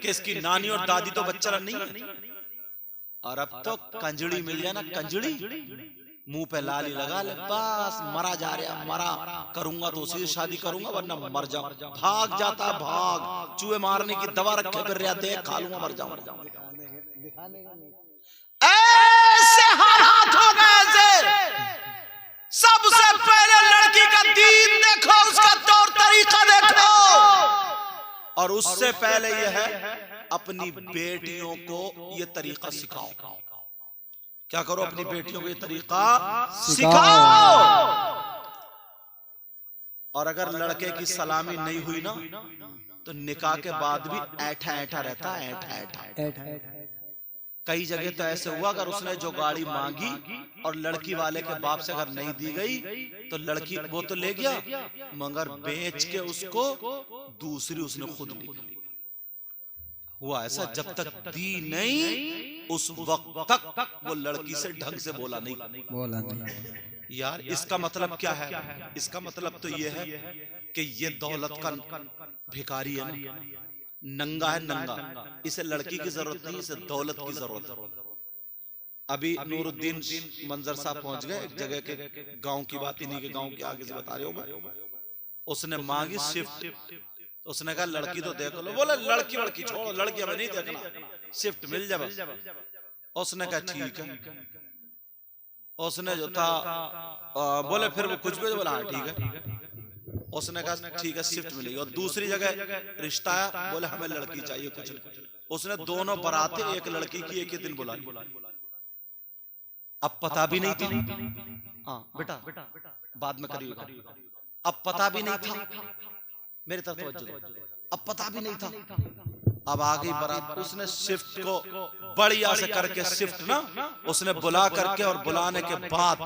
कि इसकी नानी और दादी तो बच्चा नहीं है, और अब तो कंजड़ी मिल जाए ना, कंजड़ी मुंह पे लाली लगा ले, बस मरा जा रहा, मरा, करूंगा तो उसी से शादी करूंगा वरना मर जाऊं। भाग जाता, भाग, चूहे मारने की दवा रखे फिर रहा, देख खा लूंगा मर जाऊं। ऐसे हालात हो गए। सबसे पहले लड़की का दीन देखो, उसका तौर तरीका देखो, और उससे पहले यह है अपनी बेटियों को ये तरीका सिखाओ। क्या करो, अपनी बेटियों को ये तरीका सिखाओ। और अगर लड़के की सलामी नहीं हुई ना, तो निकाह के बाद भी ऐठा ऐठा रहता है, ऐठा ऐठा। कई जगह तो ऐसे हुआ, अगर उसने जो गाड़ी मांगी और लड़की वाले के बाप से अगर नहीं दी गई, तो लड़की वो तो ले गया, मगर बेच के उसको दूसरी उसने खुद ली। हुआ ऐसा, जब तक दी नहीं उस वक्त तक वो लड़की से ढंग से बोला नहीं। यार इसका मतलब क्या है? इसका मतलब तो ये है कि ये दौलत का भिखारी है ना, नंगा है, नंगा। इसे लड़की की जरूरत नहीं, इसे दौलत की जरूरत है। अभी नूरुद्दीन मंजर साहब पहुंच गए एक जगह के, गांव की बात, इन्हीं के गांव के आगे से बता रहे हो मैं। उसने मांगी शिफ्ट, उसने कहा लड़की तो देख लो। बोले लड़की वड़की छोड़ो, लड़की हमें नहीं देखना, शिफ्ट मिल जाए। उसने कहा ठीक है। उसने जो था बोले फिर वो कुछ भी, बोला हाँ ठीक है। उसने कहा ठीक है शिफ्ट मिलेगी। और दूसरी जगह रिश्ता आया, बोले हमें लड़की चाहिए कुछ नहीं। उसने दोनों बरातें एक लड़की की एक ही दिन बुलाई। अब पता भी नहीं था, हाँ बेटा बाद में करिएगा। अब पता भी नहीं था, मेरी तरफ तवज्जो दो, अब पता भी नहीं था। अब आ गई बारात, उसने शिफ्ट को बढ़िया से करके शिफ्ट ना, उसने बुला करके, और बुलाने के बाद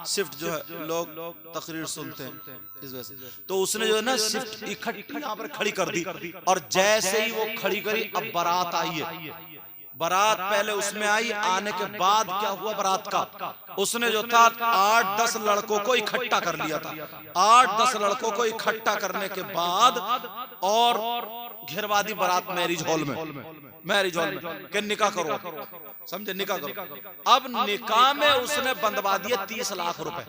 शिफ्ट जो है लोग तकरीर सुनते हैं इस वजह से, तो उसने जो है ना शिफ्ट इकट्ठी यहाँ पर खड़ी कर दी। और जैसे ही वो खड़ी करी, अब बारात आई है। बारात पहले उसमें आई, आने के बाद क्या हुआ बारात का, उसने जो था 8-10 लड़कों को इकट्ठा कर लिया था। 8-10 लड़कों को इकट्ठा करने के बाद और घिरवा दी बारात मैरिज हॉल में, मैरिज हॉल में कि निकाह करो, समझे, निकाह करो। अब निकाह में उसने बंधवा दिए 30 लाख रुपए,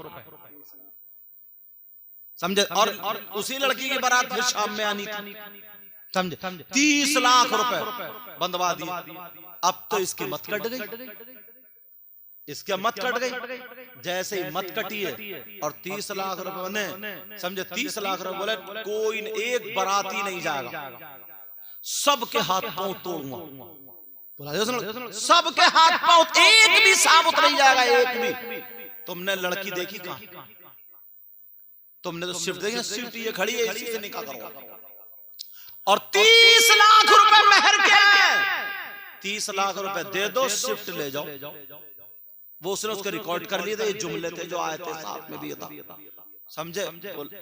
समझे। और उसी लड़की की बारात फिर शाम में आनी थी, समझे। 30 लाख रुपए बंधवा दिए। अब तो इसकी मत कट गई, इसके मत कट गई। जैसे ही मत कटी है और 30 लाख रुपए बने, समझे, 30 लाख रुपए, बोले कोई एक बाराती नहीं जाएगा, सबके हाथ पांव तोड़ूंगा। बोला सबके हाथ पांव, एक भी साबुत नहीं जाएगा, एक भी। तुमने लड़की देखी कहां? तुमने तो शिफ्ट देखी, शिफ्ट ये खड़ी है, इसी से निकाह करो। और 30 लाख रुपए मेहर के, 30 लाख रुपए दे दो, शिफ्ट ले जाओ। वो उसने उसको रिकॉर्ड कर लिए थे, ये जुमले थे जो आए थे, साथ में भी था, समझे।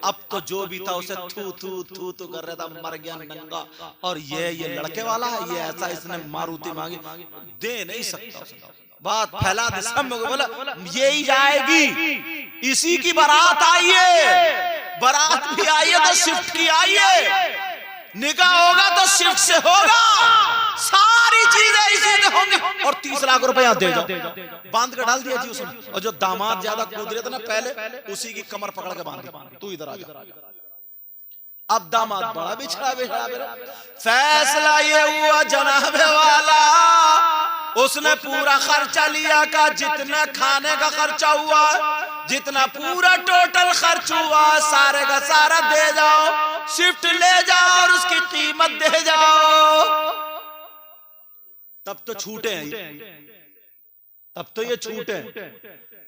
अब तो जो भी था उसे थू थू थू थू कर रहा था, मर गया नंगा। और ये लड़के वाला है, ये ऐसा, इसने मारुति मांगी, दे नहीं सकता। बात फैला दी सब में, बोला ये ही जाएगी, इसी की बारात आई है, बारात भी आई है तो शिफ्ट की आई है, निकाह होगा तो शिफ्ट से होगा, सारी चीजें इसी से होंगी। और 30 लाख रुपया दे जाओ, बांध कर डाल दिया जी उसने। और जो दामाद ज्यादा कूद रहे थे ना पहले, उसी की कमर पकड़ के बांध, तू इधर आ जा। अब दामाद बड़ा बिछड़ा बिछड़ा, फैसला ये हुआ जनाबे वाला, उसने पूरा खर्चा लिया का, जितना खाने का खर्चा हुआ, जितना पूरा टोटल खर्च हुआ, सारे का सारा दे जाओ, शिफ्ट ले जाओ और उसकी कीमत दे जाओ। तब तो छूटे हैं, तब तो ये छूटे।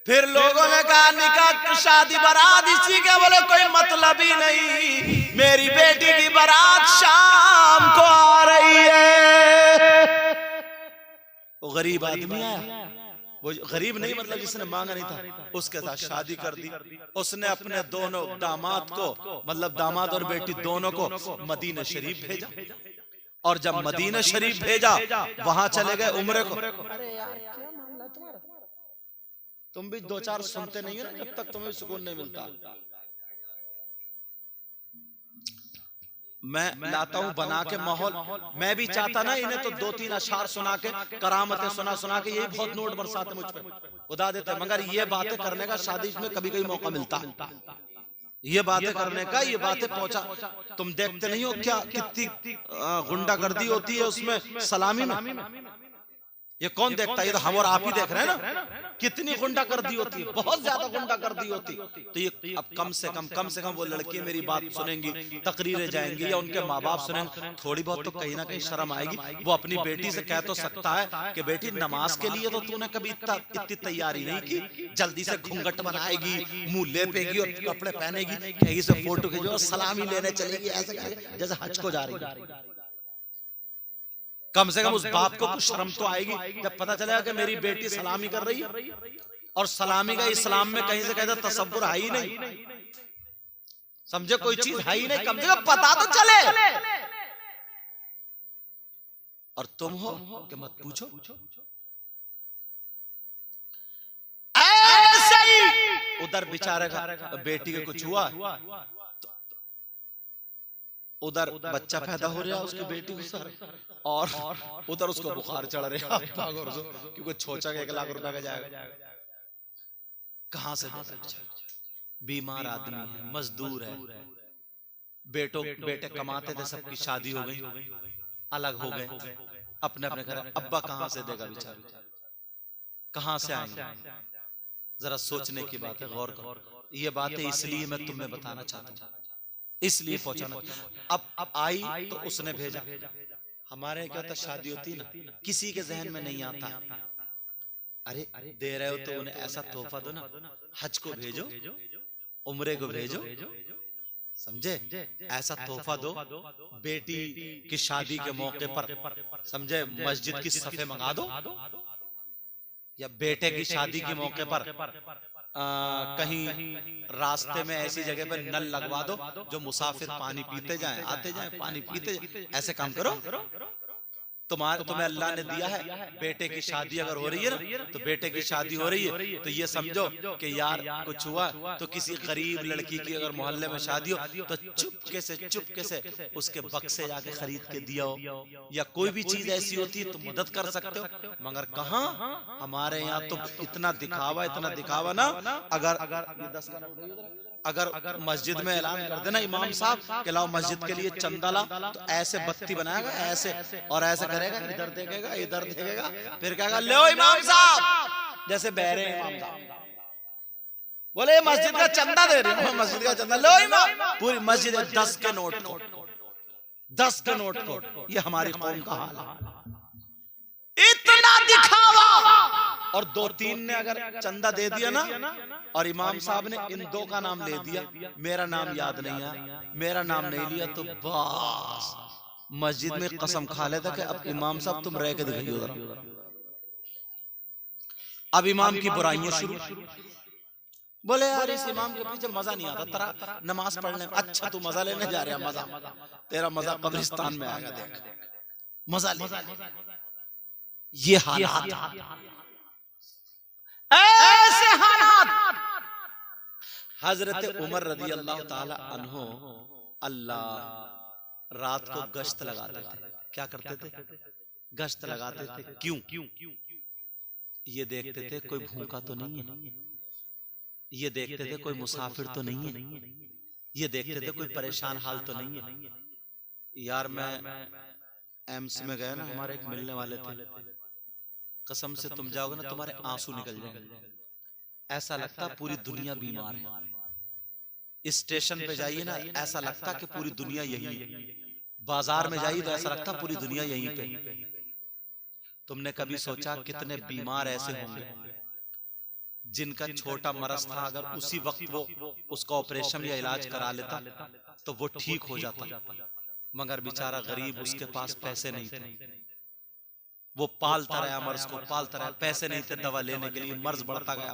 फिर लोगों ने कहा निकाह शादी बारात इसी के, बोले कोई मतलब ही नहीं, मेरी बेटी की बारात शाम को आ रही है। वो गरीब आदमी आया, वो गरीब नहीं मतलब जिसने मांगा नहीं था, उसके साथ शादी कर दी। उसने अपने दोनों दामाद को, मतलब दामाद और बेटी दोनों को मदीना शरीफ भेजा। और जब मदीना शरीफ भेजा, वहां चले गए उम्रे को। अरे यार क्या मामला तुम्हारा, तुम भी 2-4 सुनते नहीं हो ना, जब तक तुम्हें सुकून नहीं मिलता। मैं लाता हूं बना के माहौल। मैं भी चाहता ना इन्हें तो 2-3 अशार सुना के, करामतें सुना के यही बहुत नोट बरसाते मुझ पर, उड़ा देते, मगर ये बातें करने का शादी में कभी कभी मौका मिलता है, ये बातें करने का, ये बातें पहुंचा। तुम देखते नहीं हो क्या कितनी गुंडागर्दी होती है उसमें, सलामी में। ये कौन देखता है? ये तो हम और आप ही देख रहे हैं ना, कितनी गुंडागर्दी होती है, बहुत ज्यादा गुंडागर्दी होती। तो ये अब कम से कम वो लड़की मेरी बात सुनेंगी, तकरीरें जाएंगी, या उनके माँ बाप सुनेंगे, थोड़ी बहुत तो कहीं ना कहीं शर्म आएगी। वो अपनी बेटी से कह तो सकता है कि बेटी नमाज के लिए तो तूने कभी इतनी तैयारी नहीं की, जल्दी से घूंघट बनाएगी, मुंह लेपेगी और कपड़े पहनेगी, कहीं से फोटो खींचो और सलामी लेने चलेगी, ऐसे जैसे हज को जा रही है। कम से कम उस बाप को कुछ शर्म तो आएगी जब पता चलेगा कि मेरी बेटी सलामी कर रही है। और सलामी का इस्लाम में कहीं से कहते तसव्वुर है ही नहीं, समझे, कोई चीज है ही नहीं, कम से कम पता तो चले। और तुम हो कि मत पूछो। ऐसे ही उधर बेचारे का बेटी के कुछ हुआ, उधर बच्चा पैदा हो रहा है उसकी बेटी को सर, और उधर उसको बुखार चढ़ रहा है, क्योंकि छोचा के 1 लाख रुपए का जाएगा। कहां से बीमार आदमी है, मजदूर है, बेटे कमाते थे, सबकी शादी हो गई, अलग हो गए, अपने अपने घर। अब्बा कहां से देगा बेचारा, कहां से आएंगे? जरा सोचने की बात है, गौर करो। ये बातें इसलिए मैं तुम्हें बताना चाहता हूं, इसलिए पहुंचाना। अब आई तो उसने भेजा। हमारे क्या होता, शादी होती ना, किसी के जहन में नहीं आता, अरे दे रहे हो तो उन्हें ऐसा तोहफा दो ना, हज को भेजो, उम्रे को भेजो, समझे, ऐसा तोहफा दो, बेटी की शादी के मौके पर, समझे, मस्जिद की सफे मंगा दो, या बेटे की शादी के मौके पर कहीं रास्ते में ऐसी जगह पर नल लगवा दो जो मुसाफिर पानी पीते जाएं, आते जाएं, पानी पीते जाएं। ऐसे काम करो। तुम्हें अल्लाह ने दिया है, बेटे की शादी अगर हो रही है ना, तो बेटे की शादी हो रही है तो ये समझो कि यार कुछ हुआ तो किसी गरीब लड़की की अगर मोहल्ले में शादी हो तो चुपके से उसके बक्से जाके खरीद के दिया हो, या कोई भी चीज ऐसी होती है तो मदद कर सकते हो। मगर कहाँ, हमारे यहाँ तो इतना दिखावा ना, अगर मस्जिद में ऐलान कर देना इमाम साहब कि लाओ मस्जिद के लिए चंदा ला, तो ऐसे बत्ती बनाएगा ऐसे और ऐसे करेगा, इधर देखेगा, फिर कहेगा लो इमाम साहब, जैसे बहरे इमाम साहब बोले मस्जिद का चंदा दे रहे हो, मस्जिद का चंदा लो इमाम, पूरी मस्जिद 10 के नोट को। ये हमारी कौम का हाल है, इतना दिखावा। और 2-3 ने अगर चंदा दे दिया ना, और इमाम साहब ने इन 2 का नाम ले दिया, मेरा नाम याद नहीं आया, मेरा नाम नहीं लिया, तो बस मस्जिद में कसम खा लेता कि अब इमाम साहब तुम रह के दिखाइए उधर। अब इमाम की बुराइयां शुरू। बोले यार इस इमाम के पीछे मजा नहीं आता, तेरा नमाज पढ़ने में। अच्छा तू मजा लेने जा रहा है, मजा तेरा मजा कब्रिस्तान में आएगा, देख मजा ले। ये हालात, ऐसे हालात। हजरत उमर रज़ी अल्लाह ताला अन्हो, अल्लाह रात को गश्त लगाते थे। क्या करते थे? गश्त लगाते थे। क्यों? ये देखते थे कोई भूखा तो नहीं है, ये देखते थे कोई मुसाफिर तो नहीं है, ये देखते थे कोई परेशान हाल तो नहीं है। यार मैं एम्स में गया ना, हमारे एक मिलने वाले थे, कसम से तुम जाओगे ना तुम्हारे आंसू निकल जाएंगे, ऐसा लगता पूरी दुनिया बीमार है। स्टेशन पे जाइए ना, ऐसा लगता कि पूरी दुनिया यही है। बाजार में जाइए तो ऐसा लगता पूरी दुनिया यहीं पे। तुमने कभी सोचा कितने बीमार ऐसे होंगे जिनका छोटा मरज था, अगर उसी वक्त वो उसका ऑपरेशन या इलाज करा लेता तो वो ठीक हो जाता, मगर बेचारा गरीब, उसके पास पैसे नहीं थे, वो पालता रहा मर्ज को, पालता रहा, पैसे नहीं थे दवा लेने के लिए, मर्ज बढ़ता गया।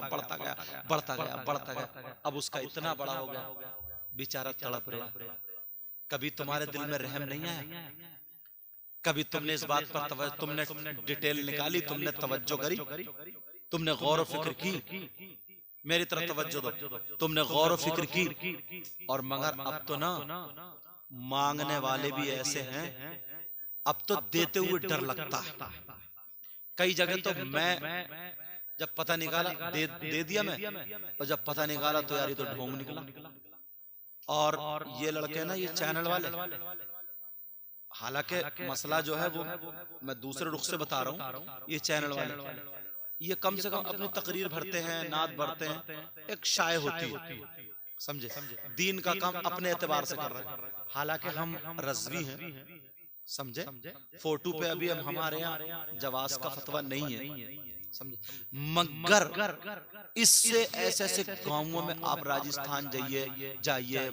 अब उसका इतना बड़ा हो गया, बेचारा तड़प रहा। कभी तुम्हारे दिल में रहम नहीं आया? कभी तुमने इस बात पर तुमने डिटेल निकाली, तुमने तवज्जो करी, तुमने गौर और फिक्र की? मेरी तरफ तवज्जो दो, तुमने गौर और फिक्र की? और मगर अब तो ना मांगने वाले भी ऐसे हैं, अब तो देते हुए डर लगता है। कई जगह तो मैं जब पता निकाला दे दिया मैं, और जब पता निकाला तो यार ये तो ढोंग निकला। और ये लड़के ना, ये चैनल वाले, हालांकि मसला जो है वो मैं दूसरे रुख से बता रहा हूँ, ये चैनल वाले ये कम से कम अपनी तकरीर भरते हैं, नात भरते हैं, एक शाय होती है, समझे, दीन का काम अपने एतबार से कर रहे हैं। हालांकि हम रज़वी हैं, समझे, फोटो पे अभी हम हमारे यहाँ जवाज का फतवा नहीं है, समझे, मगर इससे ऐसे ऐसे गांवों में आप राजस्थान जाइए,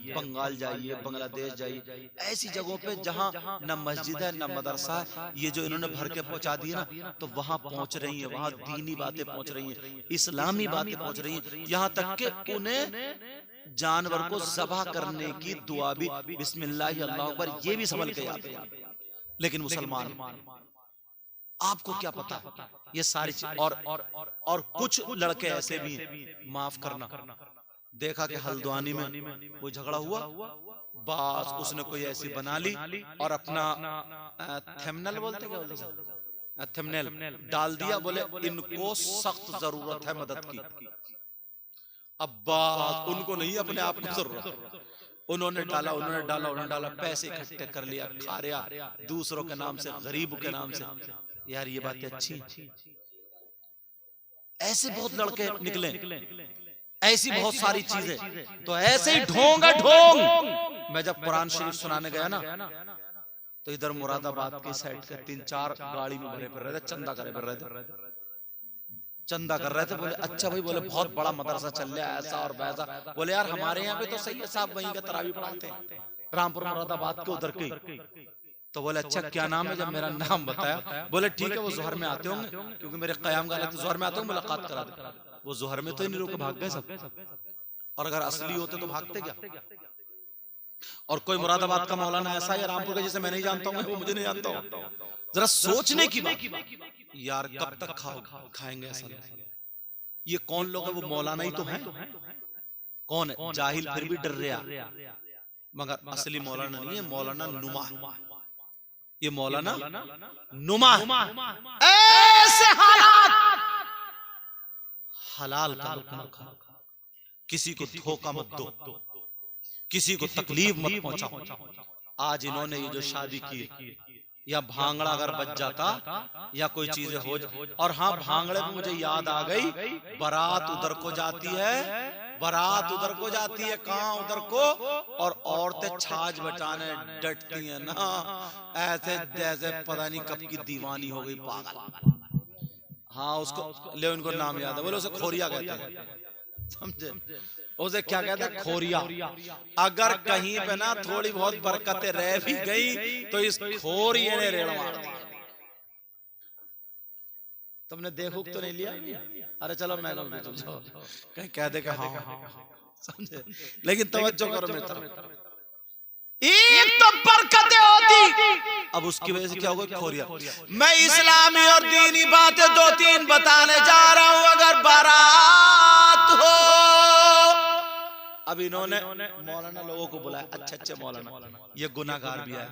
बंगाल जाइए, बांग्लादेश जाइए, ऐसी जगहों पे जहां न मस्जिद है न मदरसा है, ये जो इन्होंने भर के पहुंचा दी ना, तो वहां पहुंच रही है, वहां दीनी बातें पहुंच रही हैं, इस्लामी बातें पहुंच रही हैं, यहाँ तक कि उन्हें जानवर को ज़बह करने की दुआ भी बिस्मिल्लाह अल्लाह अकबर ये भी संभल के याद है। लेकिन मुसलमान, आपको क्या पता ये सारी चीज। और कुछ लड़के ऐसे भी हैं, माफ करना, देखा कि हल्द्वानी में कोई झगड़ा हुआ, बस उसने कोई ऐसी बना ली और अपना थंबनेल बोलते क्या, थंबनेल डाल दिया, बोले इनको सख्त जरूरत है मदद की। अब बात उनको नहीं, अपने आप को जरूरत, उन्होंने डाला, पैसे इकट्ठे कर लिया, खा रहा दूसरों के नाम से, गरीबों के नाम से। यार ये बातें अच्छी, ऐसे बहुत लड़के निकले, ऐसी बहुत सारी चीजें, तो ऐसे ही ढोंग। मैं जब कुरान शरीफ सुनाने गया ना, तो इधर मुरादाबाद की साइड से 3-4 गाड़ी में भरे फिर रहे थे, चंदा कर रहे थे। बोले अच्छा भाई, बोले बहुत बड़ा मदरसा चल रहा है, ऐसा और वैसा। बोले यार हमारे यहाँ पे तो सही है साहब, वहीं का तरावी पढ़ाते हैं, रामपुर मुरादाबाद के उधर के। तो बोले अच्छा क्या नाम है, जब मेरा नाम बताया, बोले ठीक है वो जोहर में आते होंगे, क्योंकि मेरे क़याम गाला तो जोहर में आते होंगे, मुलाकात करा दे। वो जोहर में तो ही नहीं रुके, भाग गए सब, और अगर असली होते तो भागते क्या। और कोई मुरादाबाद का मौलाना ऐसा या रामपुर का जिसे मैं नहीं जानता हूँ, वो मुझे नहीं जानता हूँ, जरा सोचने की बात यार, कब तक खाएंगे ऐसा। ये कौन लोग है, वो मौलाना ही तो है, कौन है जाहिल फिर भी डर रहा, मगर असली मौलाना नहीं है, मौलाना नुमा, ये मौलाना नुमा। ऐसे हालात, हलाल का लुत्फ खाओ, किसी को धोखा मत दो, किसी को तकलीफ मत पहुंचाओ। आज इन्होंने ये जो शादी की, या भांगड़ा अगर बच जाता या कोई चीजें हो और हाँ, भांगड़े में मुझे याद आ गई, बारात उधर को जाती है, कहाँ उधर को, और औरतें छाछ बचाने डटती हैं ना, ऐसे जैसे पता नहीं कब की दीवानी हो गई, पागल। हाँ उसको ले, उनको नाम याद है, बोले उसे खोरिया कहते हैं, समझे, उसे क्या कहते हैं, खोरिया। अगर कहीं पे ना थोड़ी बहुत बरकतें रह भी गई तो इस खोरिये ने रेड़ मार दिया। तुमने देखो तो नहीं लिया, अरे चलो मैं कहीं कह दे हाँ, समझे, लेकिन तवज्जो करो मेरी तरफ, एक तो बरकतें होती, अब उसकी वजह से क्या होगा, खोरिया। मैं इस्लामी और दीनी बातें 2-3 बताने जा रहा हूं। अगर बारात हो, अब इन्होंने मौलाना लोगों को बुलाया, अच्छे मौलाना, ये गुनाहगार भी है,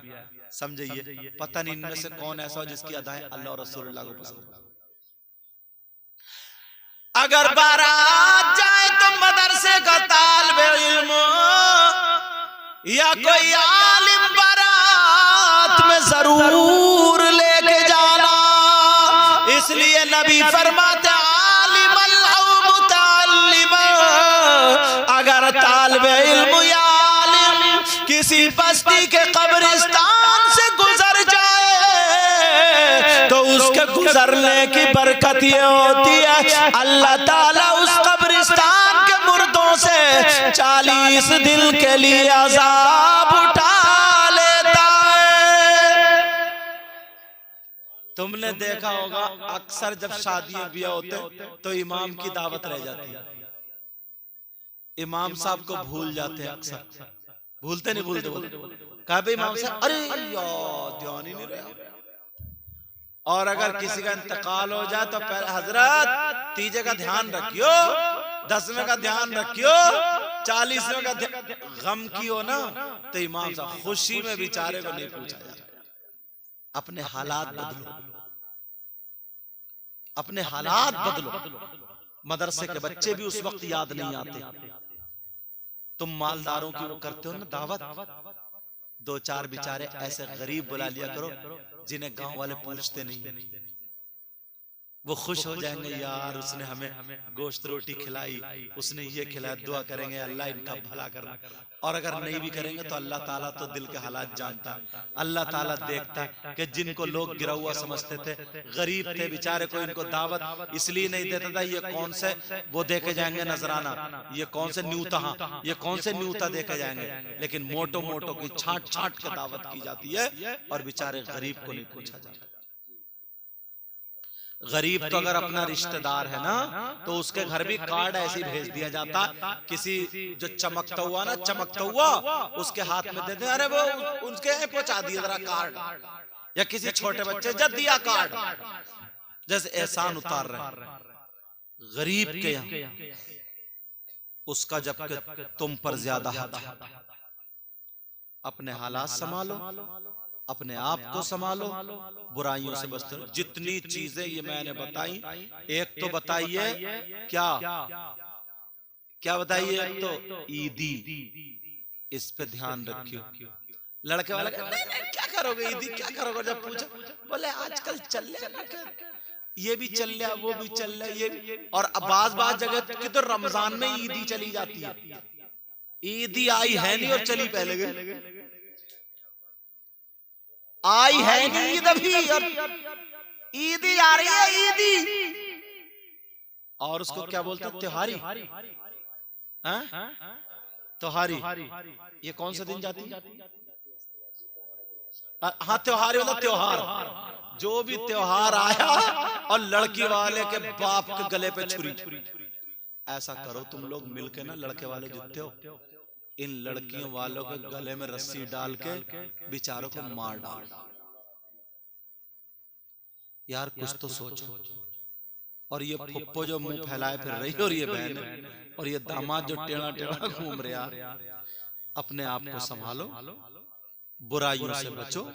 समझे, ये पता नहीं इनमें से कौन ऐसा हो जिसकी अदाएं अल्लाह और रसूलुल्लाह को पसंद। अगर बारात जाए तो मदरसे का तालिबे इल्म या कोई आलिम बारात में जरूर लेके जाना। इसलिए नबी फरमाते आलिम मुतअल्लिम, अगर तालिबे इल्म या आलिम किसी बस्ती के कब्रिस्तान से गुजर जाए तो उसके गुजरने की बरकत ये होती है, अल्लाह ताला उस कब्रिस्तान के मुर्दों से 40 दिन के लिए अज़ाब उठा लेता है। तुमने देखा होगा अक्सर जब शादियां ब्याह होते तो इमाम की दावत रह जाती है, इमाम साहब को भूल जाते हैं, अक्सर भूलते नहीं, भूलते कहा भाई इमाम साहब, अरे यार ध्यान ही नहीं रहा। और अगर किसी का इंतकाल हो जाए तो पहले हजरत 30 का ध्यान रखियो, 10वें का ध्यान रखियो, 40वें का गम की हो ना, तो इमाम साहब खुशी में बेचारे को नहीं पूछा जाता। अपने हालात बदलो, अपने हालात बदलो। मदरसे के बच्चे भी उस वक्त याद नहीं आते। तुम मालदारों की वो करते हो ना दावत, 2-4 बेचारे ऐसे गरीब बुला लिया करो जिन्हें गांव वाले पूछते नहीं। वो खुश हो जाएंगे, यार उसने हमें गोश्त रोटी खिलाई, उसने ये खिलाया, दुआ करेंगे अल्लाह इनका भला करना। और अगर नहीं भी करेंगे तो अल्लाह ताला तो दिल के हालात जानता है। अल्लाह ताला देखता है कि जिनको लोग गिरा हुआ समझते थे, गरीब थे बेचारे, को इनको दावत इसलिए नहीं देता था, ये कौन से वो देके जाएंगे नजराना, ये कौन से न्यूता, ये कौन से न्यूता देके जाएंगे। लेकिन मोटो मोटो की छाट छाट के दावत की जाती है और बेचारे गरीब को नहीं पूछा जाता। गरीब तो अगर अपना रिश्तेदार है ना तो उसके घर भी कार्ड ऐसे ही भेज दिया जाता। किसी जो चमकता हुआ ना, चमकता हुआ उसके हाथ में दे दे, अरे वो उसके यहाँ पहुंचा दिया जरा कार्ड। या किसी छोटे बच्चे जब दिया कार्ड, जैसे एहसान उतार रहे गरीब के यहाँ, उसका जबकि तुम पर ज्यादा हक है। अपने हालात संभालो, अपने आप को संभालो, बुराइयों से बचते रहो। जितनी चीजें ये मैंने बताई, एक तो बताइए क्या क्या बताइए, एक तो ईदी, इस पे ध्यान रखियो। लड़के वाला नहीं, नहीं, क्या करोगे ईदी, क्या करोगे, जब पूछो बोले आजकल चल रहा, ये भी चल रहा, वो भी चल रहा, ये भी। और बाज जगह की तो रमजान में ईदी चली जाती है। ईदी आई है नहीं और चली पहले गई, आई है नहीं ईद अभी और ईदी आ रही है, ईदी। और उसको क्या बोलते हैं, त्योहारी, त्योहारी। ये कौन से दिन जाती है? हाँ त्योहारी मतलब त्योहार। जो भी त्योहार आया और लड़की वाले के बाप के गले पे छुरी। ऐसा करो तुम लोग मिलके ना, लड़के वाले जितते हो, इन लड़कियों वालों के गले में रस्सी डाल के बेचारों को मार डाल। यार कुछ तो सोचो। और ये फुप्पो जो मुंह फैलाए फिर रही, और ये बहन और ये दामाद जो टेढ़ा टेढ़ा घूम रहा, अपने आप को संभालो, बुराइयों से बचो।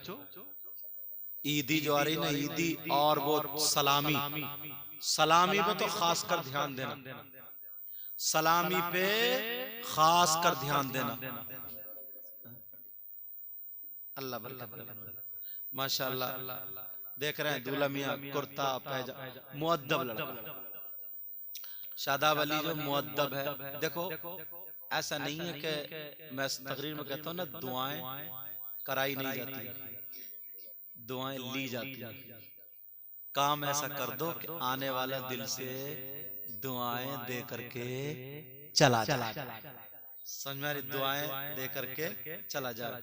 ईदी जो आ रही ना, ईदी और वो सलामी, सलामी पे तो खासकर ध्यान देना, सलामी पे खास कर ध्यान देना। अल्लाह बरकत, माशाअल्लाह। देख रहे हैं दूल्हा मियां कुर्ता पैजामा, मुअद्दब लड़का, शादाब अली जो मुअद्दब है। देखो ऐसा नहीं है कि मैं तकरीर में कहता हूँ ना, दुआएं कराई नहीं जाती, दुआएं ली जाती है। काम ऐसा कर दो कि आने वाला दिल से दुआएं दे करके चला जाए, समझ में, दुआएं दे करके चला जाए।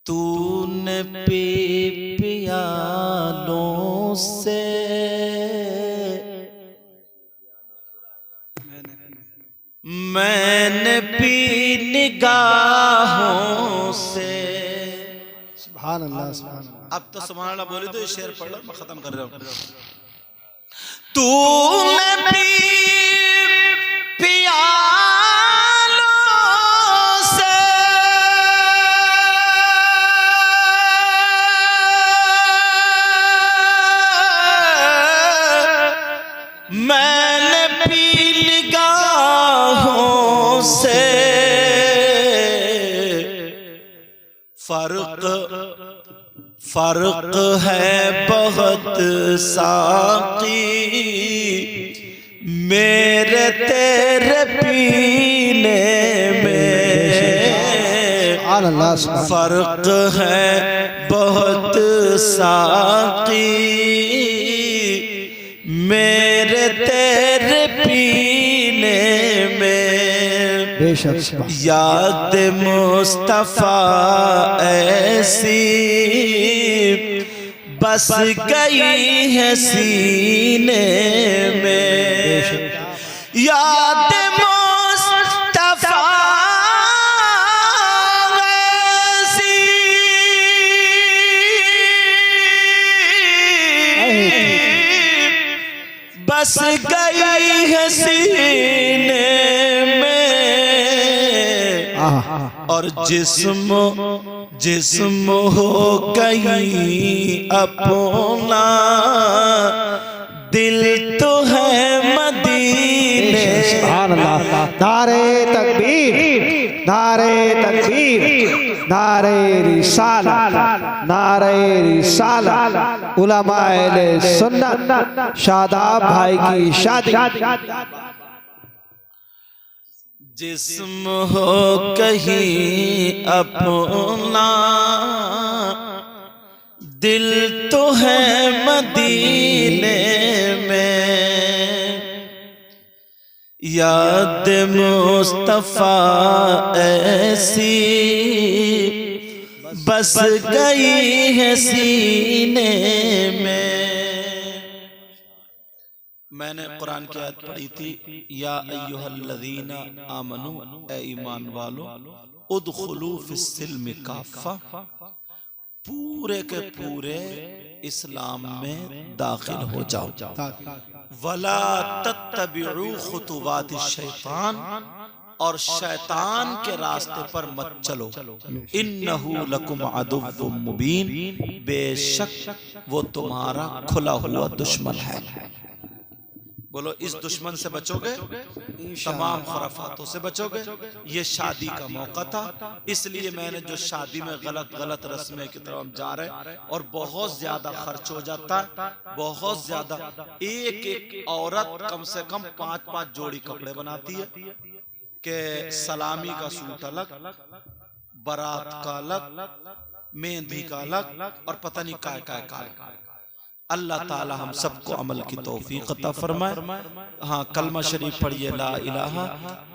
तूने पियालों से, मैंने पी निगाहों से। सुभान अल्लाह, सुभान अल्लाह। अब तो सुभान अल्लाह बोले तो ये शेर पढ़ लो, मैं खत्म कर रहा हूँ। तूने पियालों से, मैंने पी निगाहों से, फर्क है बहुत साकी मेरे तेरे पीने में। फर्क है बहुत साकी मेरे तेरे पीने में। बेशक याद मुस्तफा ऐसी बस गई है सीने में। याद मुस्तफा ऐसी बस गई है सीने में। और जिस्म हो कहीं अपना, दिल तो है मदीने। सुभान अल्लाह। नारे तकबीर, नारे तकबीर, नारे रिसालत, नारे रिसालत। उलमाए सुन्नत शादाब भाई की शादी। जिस्म हो कहीं अपना, दिल तो है मदीने में। याद मुस्तफा ऐसी बस गई है सीने में। मैंने कुरान की आयत पढ़ी थी, या अय्युहल्लज़ीना आमनू, ए ईमान वालो, उदखुलू फिस्सिल्मि काफ़ा, पूरे के पूरे इस्लाम में दाखिल हो जाओ। वला तत्तबिउ खुतुवाति शैतान, और शैतान के रास्ते पर मत चलो। इन्नहु लकुम अदुव्वुम मुबीन, बेशक वो तुम्हारा खुला हुआ दुश्मन है। बोलो, इस दुश्मन से बचोगे, तमाम खुराफातों से बचोगे। ये शादी का मौका था, इसलिए मैंने जो शादी में गलत रस्में की तरफ हम जा रहे, और बहुत ज्यादा खर्च हो जाता है, बहुत ज्यादा। एक औरत कम से कम 5-5 जोड़ी कपड़े बनाती है, कि सलामी का सूट अलग, बारात का अलग, मेहंदी का अलग, और पता नहीं क्या। अल्लाह ताला हम सबको अमल की तौफीक अता फरमाए। हाँ, कलमा शरीफ पढ़िए, ला इलाहा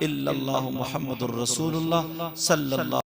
इल्लल्लाहु मुहम्मदुर रसूलुल्लाह सल्लल्लाहु